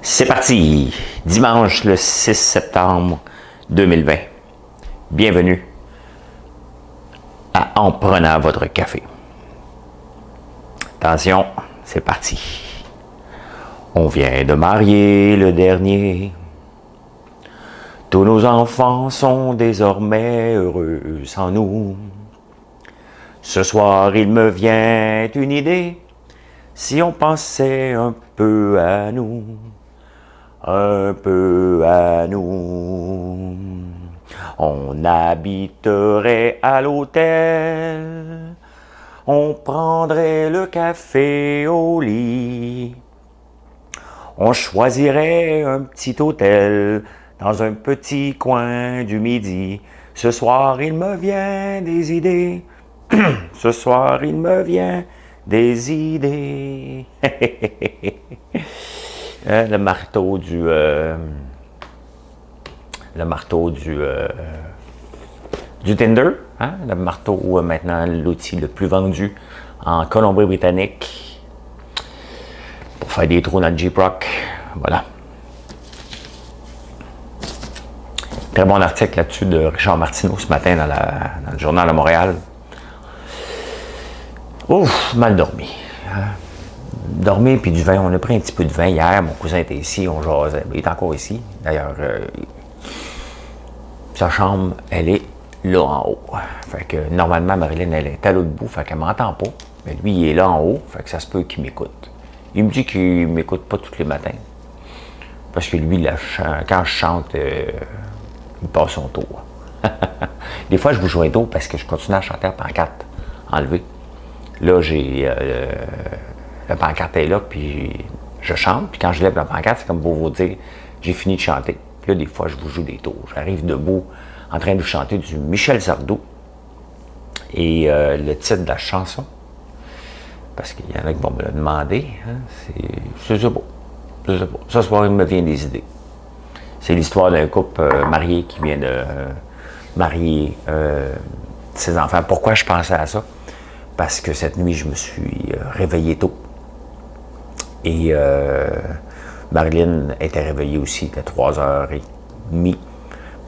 C'est parti! Dimanche le 6 septembre 2020. Bienvenue à En prenant votre café. Attention, c'est parti. On vient de marier le dernier. Tous nos enfants sont désormais heureux sans nous. Ce soir, il me vient une idée. Si on pensait un peu à nous. Un peu à nous. On habiterait à l'hôtel. On prendrait le café au lit. On choisirait un petit hôtel dans un petit coin du midi. Ce soir, il me vient des idées. Ce soir, il me vient des idées. Le marteau du Tinder, hein? Le marteau, maintenant, l'outil le plus vendu en Colombie-Britannique pour faire des trous dans le Jeep Rock. Voilà. Très bon article là-dessus de Richard Martineau ce matin dans le Journal de Montréal. Ouf, mal dormi. Hein? Dormir puis du vin. On a pris un petit peu de vin hier. Mon cousin était ici, on jasait. Il est encore ici. D'ailleurs, sa chambre, elle est là en haut. Fait que normalement, Marilyn, elle est à l'autre bout. Fait qu'elle m'entend pas. Mais lui, il est là en haut. Fait que ça se peut qu'il m'écoute. Il me dit qu'il m'écoute pas tous les matins. Parce que lui, quand je chante, il passe son tour. Des fois, je vous joins tôt parce que je continue à chanter la pancarte enlevée. Là, j'ai la pancarte est là, puis je chante. Puis quand je lève la pancarte, c'est comme pour vous dire, j'ai fini de chanter. Puis là, des fois, je vous joue des tours. J'arrive debout en train de vous chanter du Michel Sardou. Et le titre de la chanson, parce qu'il y en a qui vont me le demander, hein, c'est beau. C'est beau. Ce soir, il me vient des idées. C'est l'histoire d'un couple marié qui vient de marier ses enfants. Pourquoi je pensais à ça? Parce que cette nuit, je me suis réveillé tôt. Et Marilyn était réveillée aussi, il était 3h30.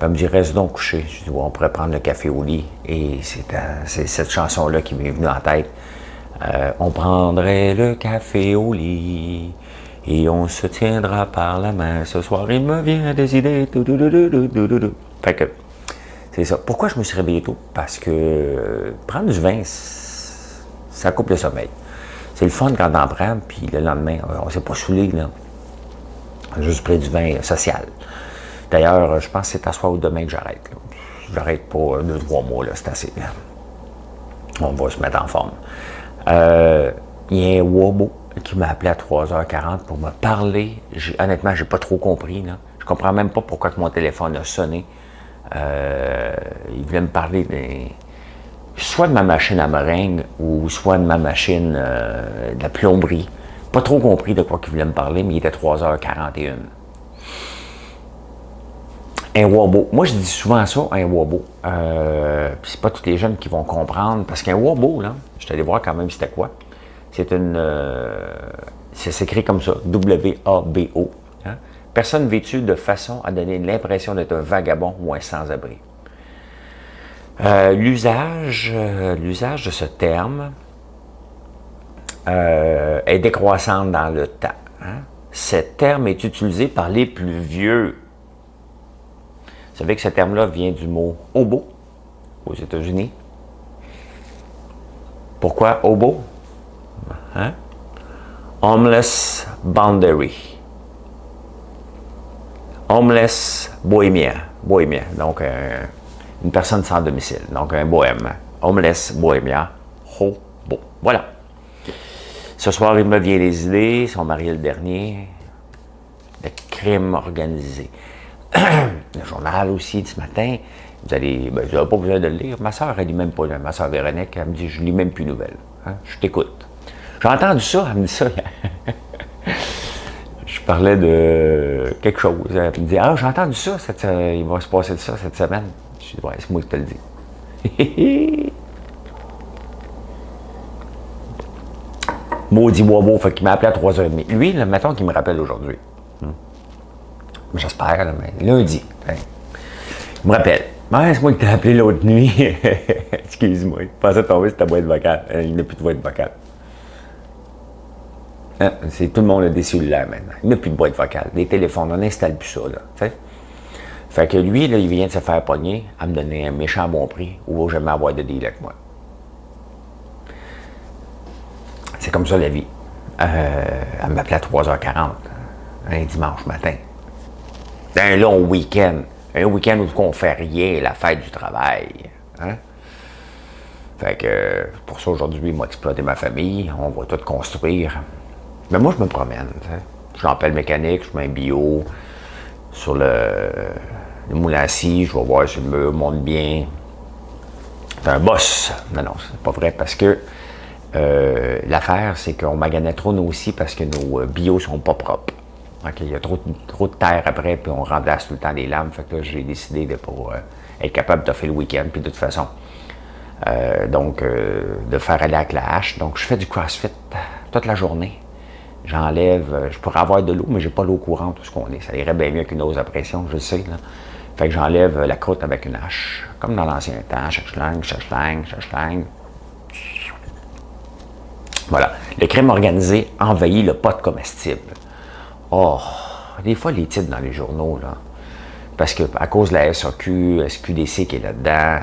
Elle me dit, reste donc couché. Je dis, ouais, on pourrait prendre le café au lit. Et c'est cette chanson-là qui m'est venue en tête. On prendrait le café au lit et on se tiendra par la main. Ce soir, il me vient des idées. Fait que, c'est ça. Pourquoi je me suis réveillé tôt? Parce que prendre du vin, ça coupe le sommeil. C'est le fun quand on en prend, puis le lendemain, on ne s'est pas saoulé, là. On a juste pris du vin social. D'ailleurs, je pense que c'est à soir ou demain que j'arrête. J'arrête pour 2-3 mois, là, c'est assez. Là. On va se mettre en forme. Il y a un Wabo qui m'a appelé à 3h40 pour me parler. Honnêtement, j'ai pas trop compris, là. Je comprends même pas pourquoi que mon téléphone a sonné. Il voulait me parler soit de ma machine à meringue ou soit de ma machine de la plomberie. Pas trop compris de quoi qu'il voulait me parler, mais il était 3h41. Un Wabo. Moi, je dis souvent ça, un Wabo. C'est pas tous les jeunes qui vont comprendre, parce qu'un Wabo, là, je suis allé voir quand même c'était quoi. C'est ça s'écrit comme ça, W-A-B-O. Hein? Personne vêtue de façon à donner l'impression d'être un vagabond ou un sans-abri. L'usage de ce terme est décroissant dans le temps. Hein? Ce terme est utilisé par les plus vieux. Vous savez que ce terme-là vient du mot « hobo » aux États-Unis. Pourquoi « hobo » ? Hein? Homeless boundary. Homeless bohémien. Bohémien, donc une personne sans domicile, donc un bohème. Homeless bohémien. Hobo. Voilà. Ce soir, il me vient des idées. Son mari le dernier. Le crime organisé. Le journal aussi de ce matin. Vous n'avez pas besoin de le lire. Ma soeur, elle lit même pas. Ma soeur Véronique, elle me dit, je lis même plus de nouvelles. Hein? Je t'écoute. J'ai entendu ça, elle me dit ça. Je parlais de quelque chose. Elle me dit, j'ai entendu ça, il va se passer de ça cette semaine. Je dis, ouais, c'est moi qui te le dis. Maudit bobo, fait qu'il m'a appelé à 3h30. Lui, là, mettons qu'il me rappelle aujourd'hui. J'espère, là, mais lundi. Hein. Il me rappelle. Ouais, c'est moi qui t'ai appelé l'autre nuit. Excuse-moi. Je pensais tomber sur ta boîte vocale. Il n'y a plus de boîte vocale. Hein? C'est tout le monde a des cellulaires maintenant. Il n'y a plus de boîte vocale. Des téléphones, on n'installe plus ça. Là, t'sais? Fait que lui, là, il vient de se faire pogner à me donner un méchant bon prix ou va jamais avoir de deal avec moi. C'est comme ça la vie. Elle m'appelait à 3h40, un dimanche matin. Un long week-end. Un week-end où on fait rien, la fête du travail. Hein? Fait que pour ça, aujourd'hui, il m'a exploité ma famille. On va tout construire. Mais moi, je me promène. J'appelle le mécanique, je mets un bio sur le moulin à scie. Je vais voir si le mur monte bien. C'est un boss. Non, c'est pas vrai parce que l'affaire, c'est qu'on maganait trop nos scies parce que nos bios sont pas propres. Okay, il y a trop de terre après, puis on remplace tout le temps les lames. Fait que là, j'ai décidé de pour être capable de faire le week-end, puis de toute façon. De faire aller avec la hache. Donc, je fais du CrossFit toute la journée. J'enlève, je pourrais avoir de l'eau, mais j'ai pas l'eau courante où ce qu'on est. Ça irait bien mieux qu'une hausse à pression, je le sais. Là. Fait que j'enlève la croûte avec une hache, comme dans l'ancien temps. Chachlang. Voilà. Le crime organisé envahit le pot comestible. Oh, des fois, les titres dans les journaux, là. Parce que à cause de la SAQ, SQDC qui est là-dedans,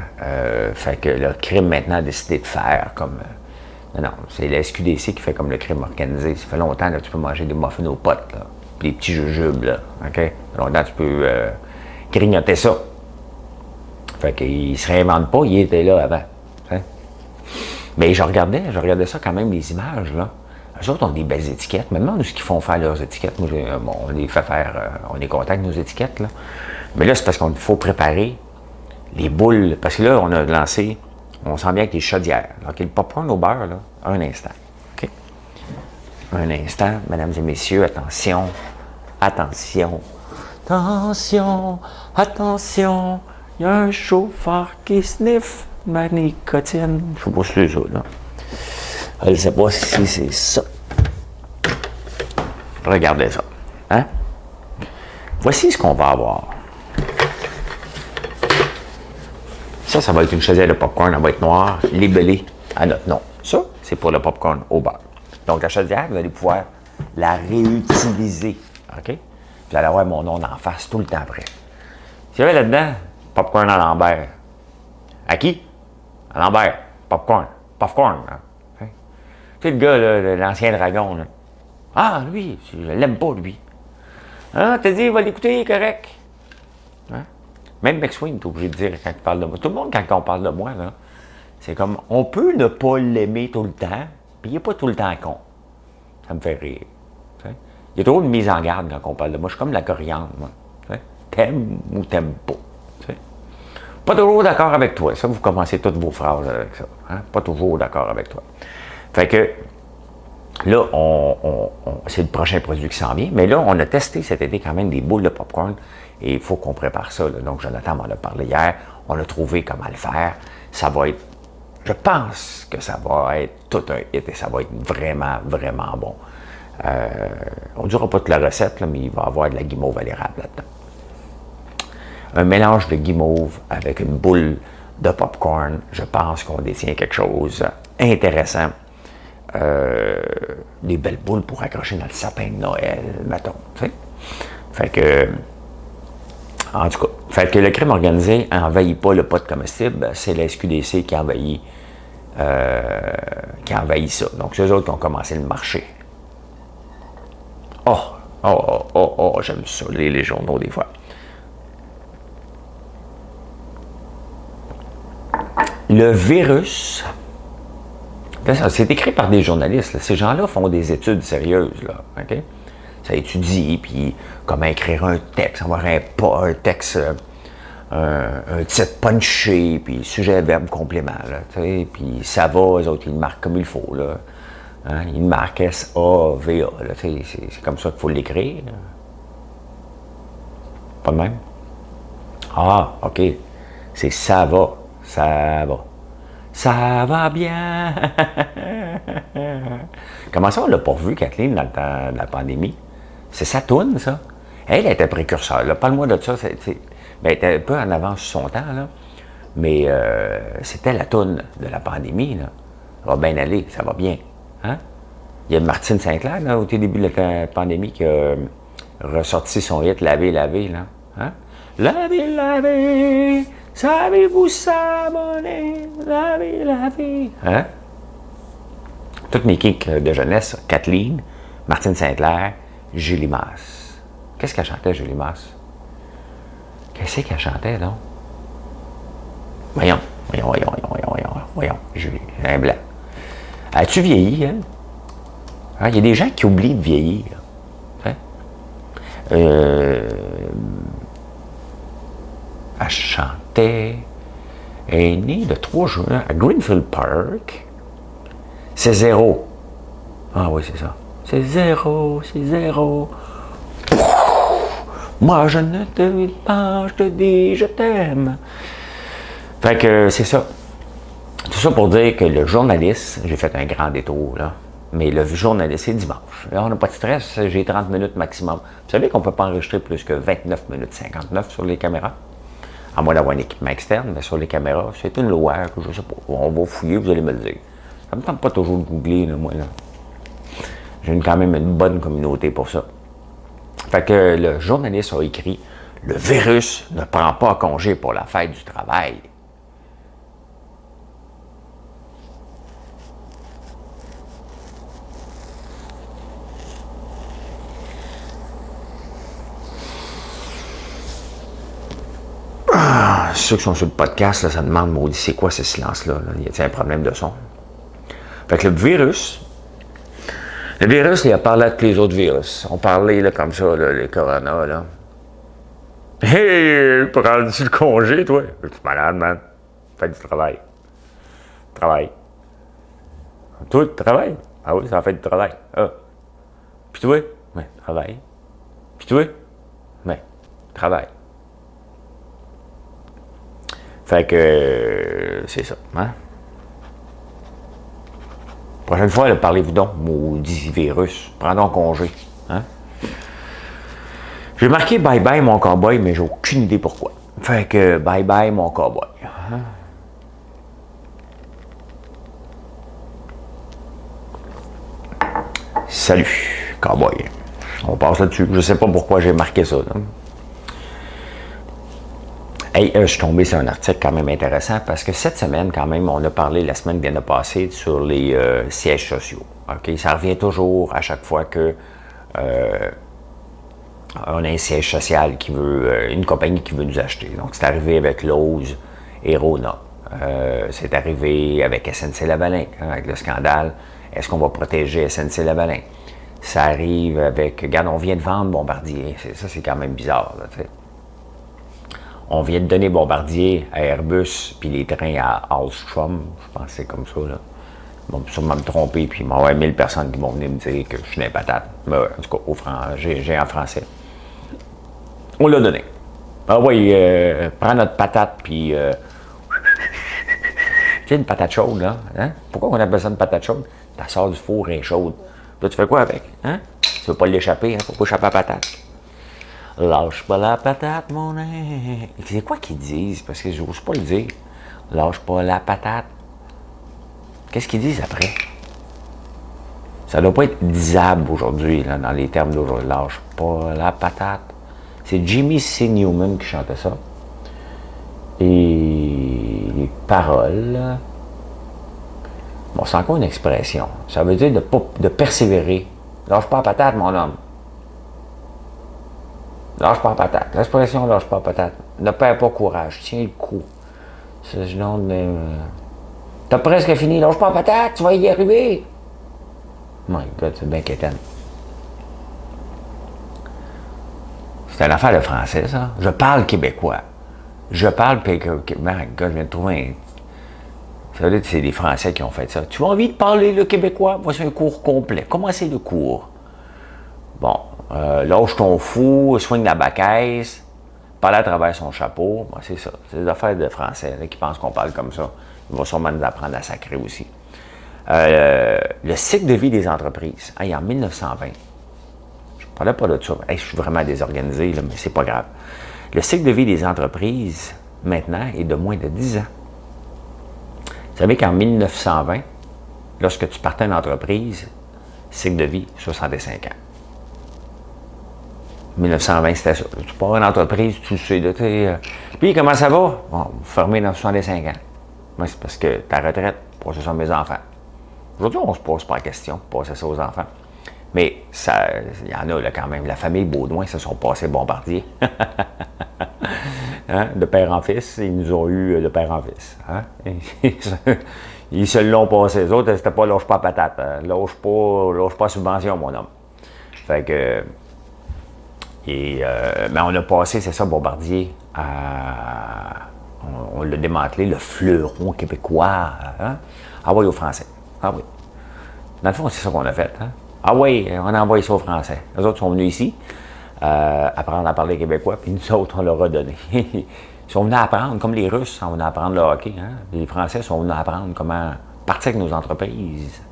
fait que le crime maintenant a décidé de faire comme... non, c'est la SQDC qui fait comme le crime organisé. Ça fait longtemps que tu peux manger des muffins aux potes, là, puis des petits jujubes, là, OK? Ça fait longtemps que tu peux grignoter ça. Fait qu'il se réinvente pas, il était là avant. Hein? Mais je regardais ça quand même, les images, là. Eux autres ont des belles étiquettes. Maintenant, nous, ce qu'ils font faire leurs étiquettes, moi, on les fait faire, on est content avec nos étiquettes, là. Mais là, c'est parce qu'il faut préparer les boules. Parce que là, on a lancé, on sent bien avec les chaudières. OK, le popcorn au beurre, là, un instant. OK? Un instant, mesdames et messieurs, attention, attention, il y a un chauffeur qui sniffe ma nicotine. Je sais pas si c'est ça, là. Je ne sais pas si c'est ça. Regardez ça. Hein? Voici ce qu'on va avoir. Ça va être une chaudière de popcorn, elle va être noire, libellée à notre nom. Ça, c'est pour le popcorn au beurre. Donc, la chaudière, vous allez pouvoir la réutiliser. OK? Vous allez avoir mon nom en face tout le temps après. S'il y avait là-dedans, popcorn à Lambert. À qui? À Lambert. Popcorn. Hein? Tu sais, le gars, là, l'ancien dragon, là. Ah, lui, je l'aime pas, lui. Ah, t'as dit, il va l'écouter, il est correct. Hein? Même McSween, t'es obligé de dire quand il parle de moi. Tout le monde, quand on parle de moi, là, c'est comme, on peut ne pas l'aimer tout le temps, puis il n'est pas tout le temps con. Ça me fait rire. T'sais? Il y a trop de mise en garde quand on parle de moi. Je suis comme la coriandre, moi. T'aimes ou t'aimes pas. T'sais? Pas toujours d'accord avec toi. Ça, vous commencez toutes vos phrases avec ça. Hein? Pas toujours d'accord avec toi. Fait que, là, c'est le prochain produit qui s'en vient. Mais là, on a testé cet été quand même des boules de popcorn. Et il faut qu'on prépare ça. Là. Donc, Jonathan m'en a parlé hier. On a trouvé comment le faire. Ça va être... Je pense que ça va être tout un hit et ça va être vraiment, vraiment bon. On ne dira pas toute la recette, là, mais il va y avoir de la guimauve à l'érable là-dedans. Un mélange de guimauve avec une boule de popcorn. Je pense qu'on détient quelque chose d'intéressant. Des belles boules pour accrocher dans le sapin de Noël, mettons. Tu sais? Fait que, en tout cas, fait que le crime organisé n'envahit pas le pot comestible, c'est la SQDC qui envahit ça. Donc, c'est eux autres qui ont commencé le marché. J'aime ça, les journaux, des fois. Le virus... C'est écrit par des journalistes. Là. Ces gens-là font des études sérieuses. Là, okay? Ça étudie, puis comment écrire un texte, avoir un texte, un titre punché, puis sujet, verbe, complément. Puis ça va, eux autres, ils le marquent comme il faut. Là. Hein? Ils le marquent S-A-V-A. C'est comme ça qu'il faut l'écrire. Pas de même? Ah, OK. C'est ça va. Ça va bien. Comment ça, on l'a pas vu, Kathleen, dans le temps de la pandémie? C'est sa toune, ça. Elle était précurseur, là. Parle-moi de ça. Elle était un peu en avance sur son temps, là. Mais c'était la toune de la pandémie, là. Ça va bien aller, ça va bien. Hein? Il y a Martine Saint-Clair, là, au tout début de la pandémie, qui a ressorti son hit Laver, laver, là. Hein? Laver, laver, savez-vous savonner? Laver, laver. Hein? Toutes mes kicks de jeunesse, Kathleen, Martine Saint-Clair, Julie Masse. Qu'est-ce qu'elle chantait, Julie Masse? Qu'est-ce qu'elle chantait, là? Voyons, Julie, un blanc. As-tu vieilli, elle? Hein? Il y a des gens qui oublient de vieillir. Hein? Elle chantait. Elle est née le 3 juin à Greenfield Park. C'est zéro. Ah oui, c'est ça. C'est zéro, c'est zéro. Moi, je ne te dis pas, je te dis, je t'aime. Fait que c'est ça. Tout ça pour dire que le journaliste, j'ai fait un grand détour, là, mais le journaliste, c'est dimanche. Là, on n'a pas de stress, j'ai 30 minutes maximum. Vous savez qu'on ne peut pas enregistrer plus que 29 minutes 59 sur les caméras, à moins d'avoir un équipement externe, mais sur les caméras, c'est une loi que je ne sais pas. On va fouiller, vous allez me le dire. Ça ne me tente pas toujours de googler, là, moi, là. J'ai quand même une bonne communauté pour ça. Fait que le journaliste a écrit « Le virus ne prend pas congé pour la fête du travail ». Ceux qui sont sur le podcast, là, ça demande, maudit, c'est quoi ce silence-là? Là? Y a-t-il un problème de son? Fait que le virus, il a parlé à tous les autres virus. On parlait là, comme ça, là, les corona, là. Hey, prends-tu le congé, toi? Je suis malade, man. Fais du travail. Travail. Toi, tu travailles? Ah oui, ça en fait du travail. Ah. Puis toi? Oui, travail. Puis toi? Oui, travail. Fait que, c'est ça, hein? Prochaine fois, là, parlez-vous donc, maudit virus. Prends donc congé, hein? J'ai marqué « Bye bye, mon cowboy », mais j'ai aucune idée pourquoi. Fait que, bye bye, mon cowboy. Hein? Salut, cowboy. On passe là-dessus. Je sais pas pourquoi j'ai marqué ça, là. Hey, je suis tombé sur un article quand même intéressant parce que cette semaine, quand même, on a parlé la semaine qui vient de passer sur les sièges sociaux. Okay? Ça revient toujours à chaque fois que on a un siège social qui veut, une compagnie qui veut nous acheter. Donc, c'est arrivé avec Lowe's et Rona. C'est arrivé avec SNC-Lavalin, hein, avec le scandale. Est-ce qu'on va protéger SNC-Lavalin? Ça arrive avec, regarde, on vient de vendre Bombardier. Ça, c'est quand même bizarre, là, tu sais. On vient de donner Bombardier à Airbus, puis les trains à Alstom. Je pense que c'est comme ça, là. Ils vont sûrement me tromper, puis il va y avoir 1000 personnes qui vont venir me dire que je suis des patates. Mais en tout cas, j'ai en français. On l'a donné. Ah oui, prends notre patate, puis... tu sais, une patate chaude, là. Hein? Pourquoi on a besoin de patate chaude? Tu sors du four, elle est chaude. Là, tu fais quoi avec? Hein? Tu veux pas l'échapper, hein? Faut pas échapper à la patate. Lâche pas la patate, mon ami. C'est quoi qu'ils disent? Parce que je n'ose pas le dire. Lâche pas la patate. Qu'est-ce qu'ils disent après? Ça doit pas être disable aujourd'hui, là, dans les termes d'aujourd'hui. Lâche pas la patate. C'est Jimmy C. Newman qui chantait ça. Et les paroles... Bon, c'est encore une expression. Ça veut dire de persévérer. Lâche pas la patate, mon homme. Lâche pas la patate. L'expression lâche pas la patate. Ne perds pas courage. Tiens le coup. C'est ce genre de... T'as presque fini. Lâche pas la patate. Tu vas y arriver. My God, c'est bien quétaine. C'est une affaire de français, ça. Je parle québécois. Je parle... My God, je viens de trouver un... Ça veut dire que c'est des Français qui ont fait ça. Tu as envie de parler le québécois? Voici un cours complet. Commencez le cours. Bon, lâche ton fou, soigne la bacaisse, parle à travers son chapeau. Bon, c'est ça. C'est des affaires de Français là, qui pensent qu'on parle comme ça. Ils vont sûrement nous apprendre à sacrer aussi. Le cycle de vie des entreprises. Hey, en 1920, Je parlais pas de ça. Hey, je suis vraiment désorganisé, là, mais c'est pas grave. Le cycle de vie des entreprises, maintenant, est de moins de 10 ans. Vous savez qu'en 1920, lorsque tu partais une entreprise, cycle de vie, 65 ans. 1920, c'était ça. Tu pars une entreprise, tu sais, puis comment ça va? Bon, vous fermez dans 65 ans. Moi, c'est parce que ta retraite, pour ça sont mes enfants. Aujourd'hui, on se pose pas la question de passer ça aux enfants. Mais ça, il y en a là, quand même. La famille Baudouin se sont passés Bombardier. Hein? De père en fils, ils nous ont eu de père en fils. Hein? Ils se l'ont passé. Les autres, c'était pas lâche pas patate. Lâche pas subvention, mon homme. Fait que. Mais on a passé, c'est ça, Bombardier, on l'a démantelé, le fleuron québécois. Hein? Ah oui, aux Français. Ah oui. Dans le fond, c'est ça qu'on a fait. Hein? Ah oui, on a envoyé ça aux Français. Les autres sont venus ici, apprendre à parler québécois, puis nous autres, on leur a donné. Ils sont venus apprendre, comme les Russes sont venus apprendre le hockey. Hein? Les Français sont venus apprendre comment partir avec nos entreprises.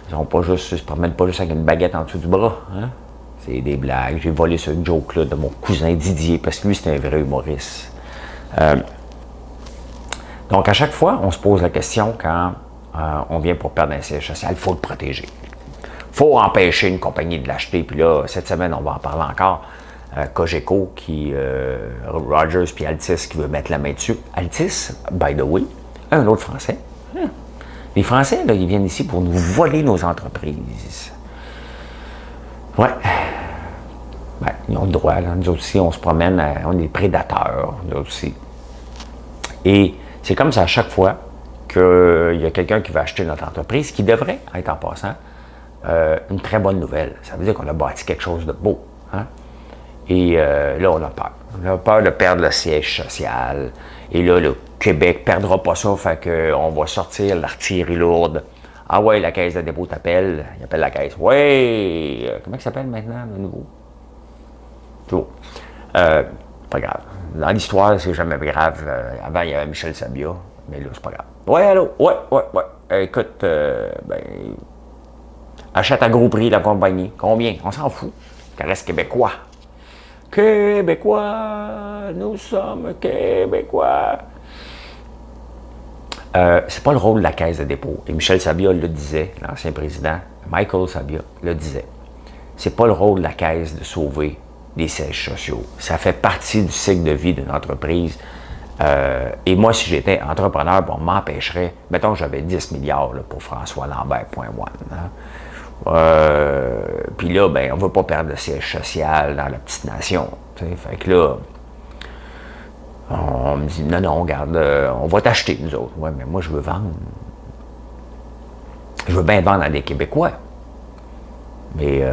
Ils ne se promènent pas juste avec une baguette en dessous du bras. Hein? C'est des blagues. J'ai volé ce joke-là de mon cousin Didier, parce que lui, c'est un vrai humoriste. Donc, à chaque fois, on se pose la question quand on vient pour perdre un siège social, il faut le protéger. Il faut empêcher une compagnie de l'acheter. Puis là, cette semaine, on va en parler encore. Cogeco, Rogers puis Altis qui veut mettre la main dessus. Altis, by the way, un autre Français. Les Français, là, ils viennent ici pour nous voler nos entreprises. Ouais. Ben, ils ont le droit. Là. Nous aussi, on se promène, on est des prédateurs, nous aussi. Et c'est comme ça à chaque fois qu'il y a quelqu'un qui va acheter notre entreprise, qui devrait être en passant une très bonne nouvelle. Ça veut dire qu'on a bâti quelque chose de beau. Hein? Et là, on a peur. On a peur de perdre le siège social. Et là, le Québec ne perdra pas ça, fait qu'on va sortir l'artillerie lourde. Ah ouais, la caisse de dépôt t'appelle. Il appelle la caisse. Ouais! Comment il s'appelle maintenant, le nouveau? Tout. Pas grave. Dans l'histoire, c'est jamais grave. Avant, il y avait Michel Sabia, mais là, c'est pas grave. Ouais, allô? Ouais. Écoute, achète à gros prix la compagnie. Combien? On s'en fout. Ça reste québécois. Québécois, nous sommes Québécois. C'est pas le rôle de la Caisse de dépôt. Et Michel Sabia le disait, l'ancien président, Michael Sabia le disait. C'est pas le rôle de la Caisse de sauver des sièges sociaux. Ça fait partie du cycle de vie d'une entreprise. Et moi, si j'étais entrepreneur, on m'empêcherait, mettons que j'avais 10 milliards là, pour François Lambert.one. Hein? Puis là, ben, on ne veut pas perdre le siège social dans la petite nation. T'sais. Fait que là, on me dit, non, regarde, on va t'acheter, nous autres. Ouais, mais moi, je veux vendre. Je veux bien vendre à des Québécois. Mais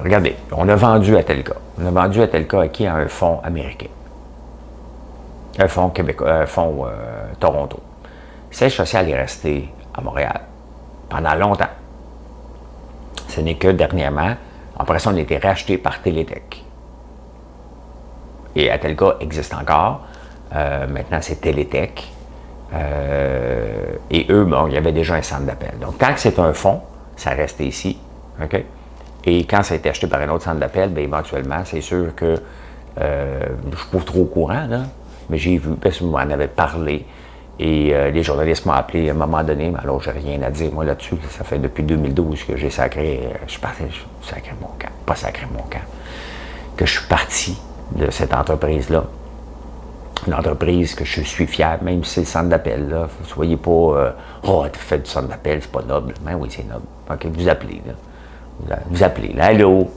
regardez, on a vendu à Telca. On a vendu à Telca à qui? À un fonds américain. Un fonds québécois, un fonds Toronto. Le siège social est resté à Montréal pendant longtemps. Ce n'est que dernièrement, après ça, on a été racheté par Télétech. Et Atelka existe encore. Maintenant, c'est Télétech. Et eux, bon, il y avait déjà un centre d'appel. Donc, tant que c'est un fonds, ça reste ici. OK? Et quand ça a été acheté par un autre centre d'appel, bien, éventuellement, c'est sûr que je ne suis pas trop au courant, là, mais j'ai vu, parce que vous m'en avez parlé. Et les journalistes m'ont appelé à un moment donné, mais alors j'ai rien à dire, moi, là-dessus. Ça fait depuis 2012 que j'ai sacré, je suis parti, sacré mon camp, pas sacré mon camp, que je suis parti de cette entreprise-là. Une entreprise que je suis fier, même si c'est le centre d'appel, là. Soyez pas, tu fais du centre d'appel, c'est pas noble. Ben oui, c'est noble. OK, vous appelez, là. Vous appelez, là. Allô?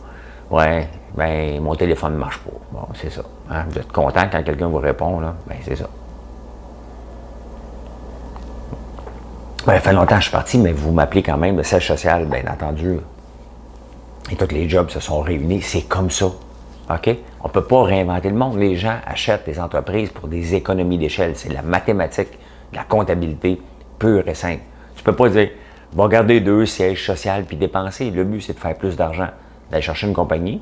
Ouais, ben, mon téléphone ne marche pas. Bon, c'est ça. Hein? Vous êtes content quand quelqu'un vous répond, là? Ben, c'est ça. Ben, ça fait longtemps que je suis parti, mais vous m'appelez quand même, le siège social, bien entendu. Et tous les jobs se sont réunis, c'est comme ça. OK? On ne peut pas réinventer le monde. Les gens achètent des entreprises pour des économies d'échelle. C'est de la mathématique, de la comptabilité pure et simple. Tu ne peux pas dire, va garder 2 sièges sociaux puis dépenser. Le but, c'est de faire plus d'argent. D'aller chercher une compagnie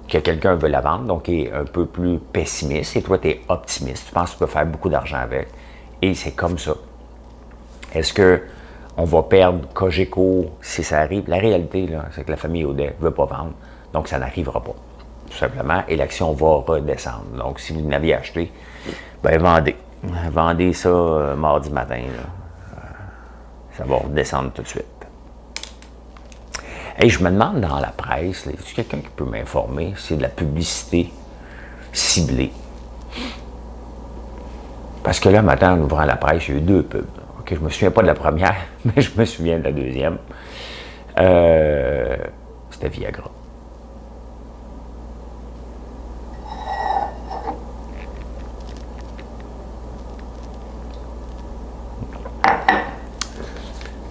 que quelqu'un veut la vendre, donc qui est un peu plus pessimiste, et toi, tu es optimiste. Tu penses que tu peux faire beaucoup d'argent avec. Et c'est comme ça. Est-ce qu'on va perdre Cogeco si ça arrive? La réalité, là, c'est que la famille Audet ne veut pas vendre. Donc, ça n'arrivera pas, tout simplement, et l'action va redescendre. Donc, si vous n'aviez acheté, ben vendez. Vendez ça mardi matin. Là. Ça va redescendre tout de suite. Hey, je me demande dans la presse, est-ce que quelqu'un qui peut m'informer si c'est de la publicité ciblée? Parce que là, matin, en ouvrant la presse, il y a eu 2 pubs. Okay, je me souviens pas de la première, mais je me souviens de la deuxième. C'était Viagra.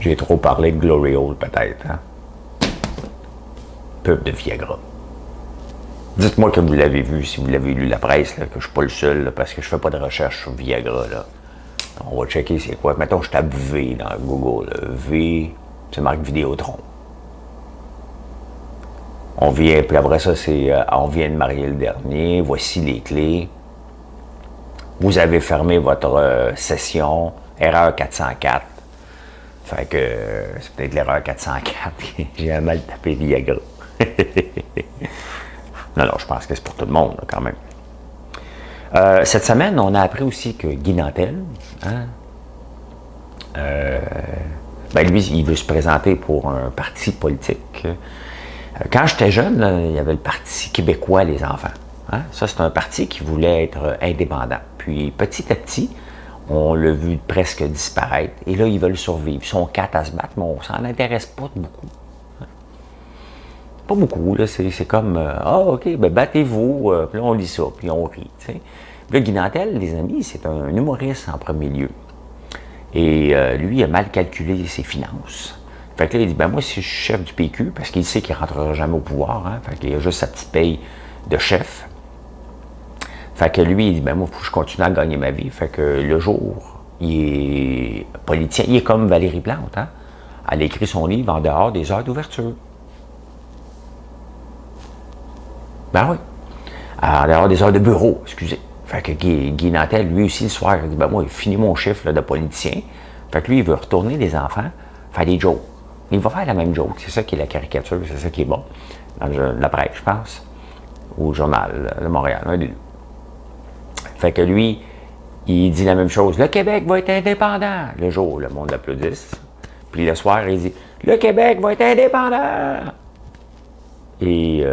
J'ai trop parlé de Glory Hole, peut-être. Hein? Pub de Viagra. Dites-moi que vous l'avez vu, si vous l'avez lu la presse, là, que je ne suis pas le seul, là, parce que je ne fais pas de recherche sur Viagra. Là. On va checker c'est quoi. Mettons, je tape V dans Google. Là. V, c'est marque Vidéotron. On vient, puis après ça, c'est on vient de marier le dernier, voici les clés. Vous avez fermé votre session, erreur 404. Fait que c'est peut-être l'erreur 404. J'ai mal tapé Viagra. Non, je pense que c'est pour tout le monde, là, quand même. Cette semaine, on a appris aussi que Guy Nantel, hein, ben lui, il veut se présenter pour un parti politique. Quand j'étais jeune, là, il y avait le Parti québécois Les Enfants. Hein? Ça, c'est un parti qui voulait être indépendant. Puis, petit à petit, on l'a vu presque disparaître. Et là, ils veulent survivre. Ils sont 4 à se battre, mais on s'en intéresse pas beaucoup. Pas beaucoup, là. C'est comme, OK, ben battez-vous. Puis là, on lit ça, puis on rit. T'sais. Là, Guy Nantel, les amis, c'est un humoriste en premier lieu. Et lui, il a mal calculé ses finances. Fait que là, il dit, ben moi, si je suis chef du PQ, parce qu'il sait qu'il ne rentrera jamais au pouvoir, hein, fait qu'il a juste sa petite paye de chef. Fait que lui, il dit, ben moi, il faut que je continue à gagner ma vie. Fait que le jour, il est politicien, il est comme Valérie Plante, hein. Elle a écrit son livre en dehors des heures d'ouverture. Ben oui. En dehors des heures de bureau, excusez. Fait que Guy Nantel, lui aussi, le soir, il dit, ben moi, il finit mon chiffre là, de politicien. Fait que lui, il veut retourner les enfants, faire des jokes. Il va faire la même joke. C'est ça qui est la caricature, c'est ça qui est bon. Dans la presse, je pense. Ou le journal de Montréal. Un des deux. Fait que lui, il dit la même chose. Le Québec va être indépendant. Le jour, le monde l'applaudisse. Puis le soir, il dit, le Québec va être indépendant. Et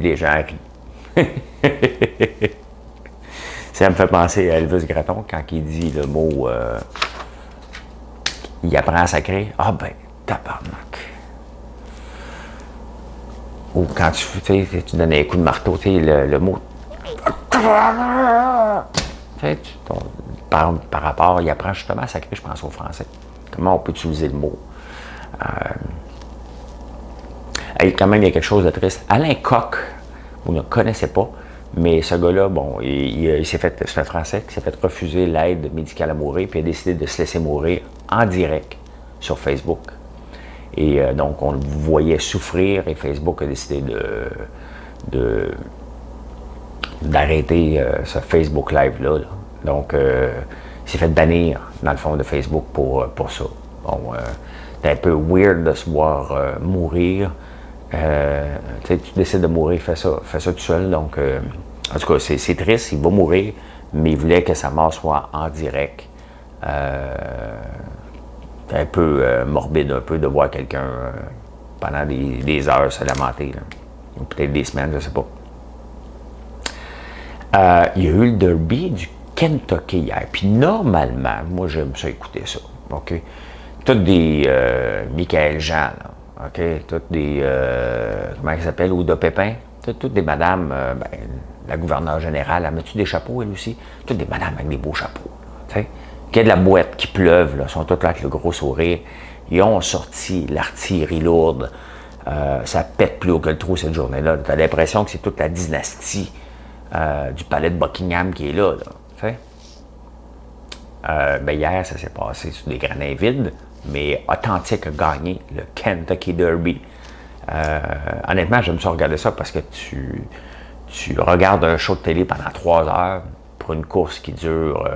les gens rient. Ça me fait penser à Elvis Gratton quand il dit le mot il apprend à sacrer. Ah ben, tabarnak. Ou quand tu donnes un coup de marteau, le mot. Par rapport, il apprend justement à sacrer, je pense, au français. Comment on peut utiliser le mot. Quand même, il y a quelque chose de triste. Alain Coq, vous ne connaissez pas, mais ce gars-là, bon, il s'est fait, c'est un Français qui s'est fait refuser l'aide médicale à mourir, puis il a décidé de se laisser mourir en direct sur Facebook. Et donc, on le voyait souffrir, et Facebook a décidé d'arrêter ce Facebook Live-là. Là. Donc, il s'est fait bannir, dans le fond, de Facebook pour ça. Bon, c'est un peu weird de se voir mourir. Tu décides de mourir, fais ça tout seul. Donc, en tout cas, c'est triste, il va mourir, mais il voulait que sa mort soit en direct. Un peu morbide, un peu de voir quelqu'un pendant des heures se lamenter, là. Ou peut-être des semaines, je ne sais pas. Il y a eu le derby du Kentucky hier. Puis normalement, moi j'aime ça écouter ça. OK? Toutes des Michael Jean, là. OK? Toutes des. Comment elle s'appelle? Ouda Pépin. Toutes des madames. La gouverneure générale, elle met-tu des chapeaux, elle aussi? Toutes des madames avec des beaux chapeaux. Tu sais? Qu'il y a de la boîte qui pleuve, là, sont toutes là avec le gros sourire. Ils ont sorti l'artillerie lourde. Ça pète plus haut que le trou cette journée-là. Tu as l'impression que c'est toute la dynastie du palais de Buckingham qui est là. Tu sais? Ben hier, ça s'est passé sur des granins vides, mais Authentique a gagné le Kentucky Derby. Honnêtement, j'aime ça regarder ça parce que tu regardes un show de télé pendant 3 heures pour une course qui dure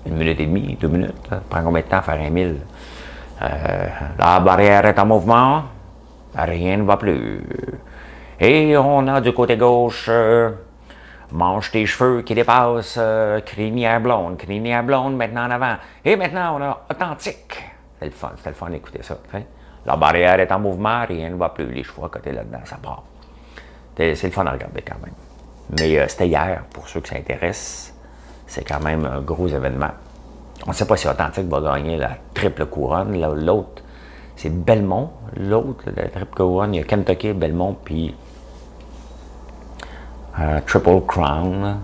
1 minute et demie, 2 minutes. Ça prend combien de temps à faire 1 000? La barrière est en mouvement. Rien ne va plus. Et on a du côté gauche, mange tes cheveux qui dépassent, crinière blonde, maintenant en avant. Et maintenant, on a authentique. C'est le fun d'écouter ça. T'sais. La barrière est en mouvement, rien ne va plus. Les cheveux à côté là-dedans, ça part. C'est le fun à regarder quand même. Mais c'était hier, pour ceux qui s'intéressent. C'est quand même un gros événement. On ne sait pas si Authentique va gagner la triple couronne. L'autre, c'est Belmont. L'autre, la triple couronne, il y a Kentucky, Belmont, puis Triple Crown.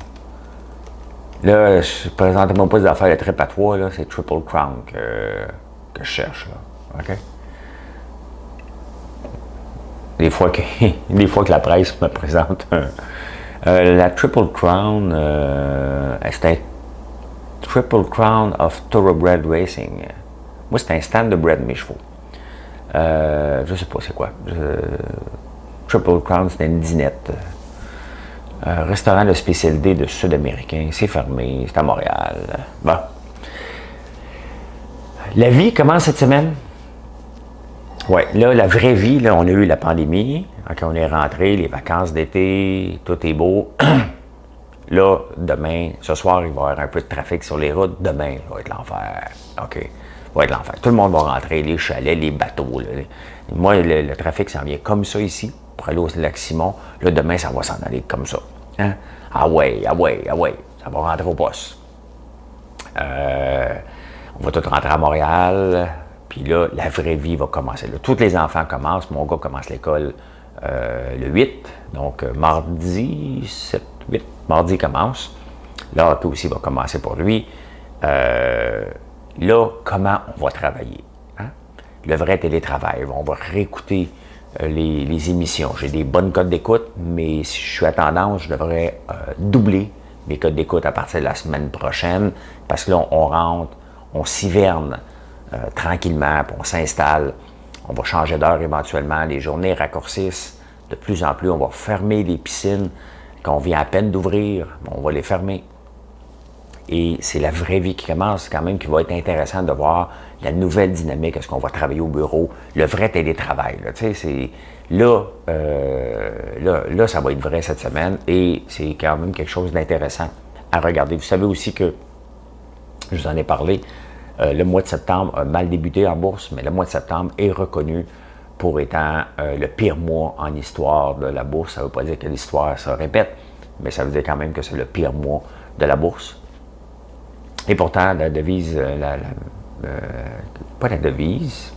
Là, je ne présente même pas des affaires de triple à 3, là, c'est Triple Crown que je cherche. Là. OK? Des fois que la presse me présente la Triple Crown, c'est un Triple Crown of Thoroughbred Racing. Moi, c'est un stand de bred de mes chevaux. Je sais pas c'est quoi. Triple Crown, c'est une dinette. Restaurant de spécialité de Sud-Américain. C'est fermé, c'est à Montréal. Bon. La vie commence cette semaine. Oui, là, la vraie vie, là, on a eu la pandémie. Quand on est rentré, les vacances d'été, tout est beau. Là, demain, ce soir, il va y avoir un peu de trafic sur les routes. Demain, ça va être l'enfer. OK? Ça va être l'enfer. Tout le monde va rentrer, les chalets, les bateaux. Là. Moi, le trafic s'en vient comme ça ici, pour aller au Lac-Simon. Là, demain, ça va s'en aller comme ça. Hein? Ah ouais. Ça va rentrer au poste. On va tous rentrer à Montréal. Puis là, la vraie vie va commencer. Là, tous les enfants commencent. Mon gars commence l'école le 8. Donc, mardi, 7, 8. Mardi commence. Là, tout aussi va commencer pour lui. Là, comment on va travailler? Hein? Le vrai télétravail. On va réécouter les émissions. J'ai des bonnes codes d'écoute, mais si je suis à tendance, je devrais doubler mes codes d'écoute à partir de la semaine prochaine. Parce que là, on rentre, on s'hiverne tranquillement, puis on s'installe. On va changer d'heure éventuellement. Les journées raccourcissent. De plus en plus, on va fermer les piscines qu'on vient à peine d'ouvrir. On va les fermer. Et c'est la vraie vie qui commence quand même, qui va être intéressant de voir la nouvelle dynamique. Est-ce qu'on va travailler au bureau? Le vrai télétravail. Là, c'est, là, ça va être vrai cette semaine. Et c'est quand même quelque chose d'intéressant à regarder. Vous savez aussi que, je vous en ai parlé, le mois de septembre a mal débuté en bourse, mais le mois de septembre est reconnu pour étant le pire mois en histoire de la bourse. Ça ne veut pas dire que l'histoire se répète, mais ça veut dire quand même que c'est le pire mois de la bourse. Et pourtant, la devise, pas la devise,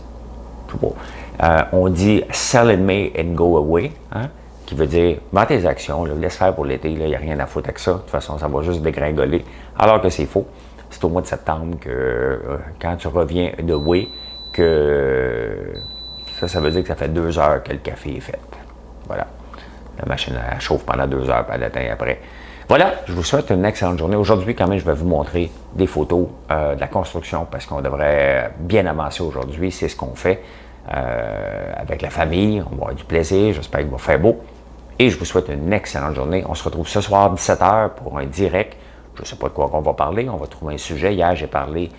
on dit « sell in May and go away hein, », qui veut dire « vends tes actions, là, laisse faire pour l'été, il n'y a rien à foutre avec ça, de toute façon, ça va juste dégringoler », alors que c'est faux. C'est au mois de septembre que, quand tu reviens de Way, que ça veut dire que ça fait 2 heures que le café est fait. Voilà. La machine elle chauffe pendant 2 heures, puis elle éteint après. Voilà, je vous souhaite une excellente journée. Aujourd'hui, quand même, je vais vous montrer des photos de la construction parce qu'on devrait bien avancer aujourd'hui. C'est ce qu'on fait avec la famille. On va avoir du plaisir. J'espère qu'il va faire beau. Et je vous souhaite une excellente journée. On se retrouve ce soir à 17h pour un direct. Je ne sais pas de quoi on va parler. On va trouver un sujet. Hier, j'ai parlé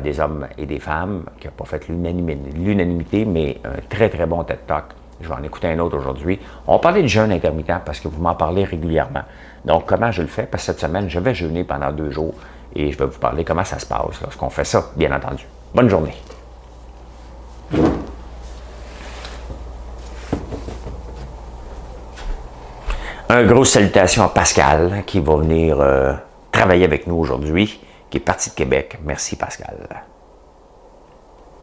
des hommes et des femmes qui n'ont pas fait l'unanimité, mais un très, très bon TED Talk. Je vais en écouter un autre aujourd'hui. On va parler de jeûne intermittent parce que vous m'en parlez régulièrement. Donc, comment je le fais? Parce que cette semaine, je vais jeûner pendant 2 jours et je vais vous parler comment ça se passe lorsqu'on fait ça, bien entendu. Bonne journée. Un gros salutation à Pascal qui va venir travailler avec nous aujourd'hui, qui est parti de Québec. Merci Pascal.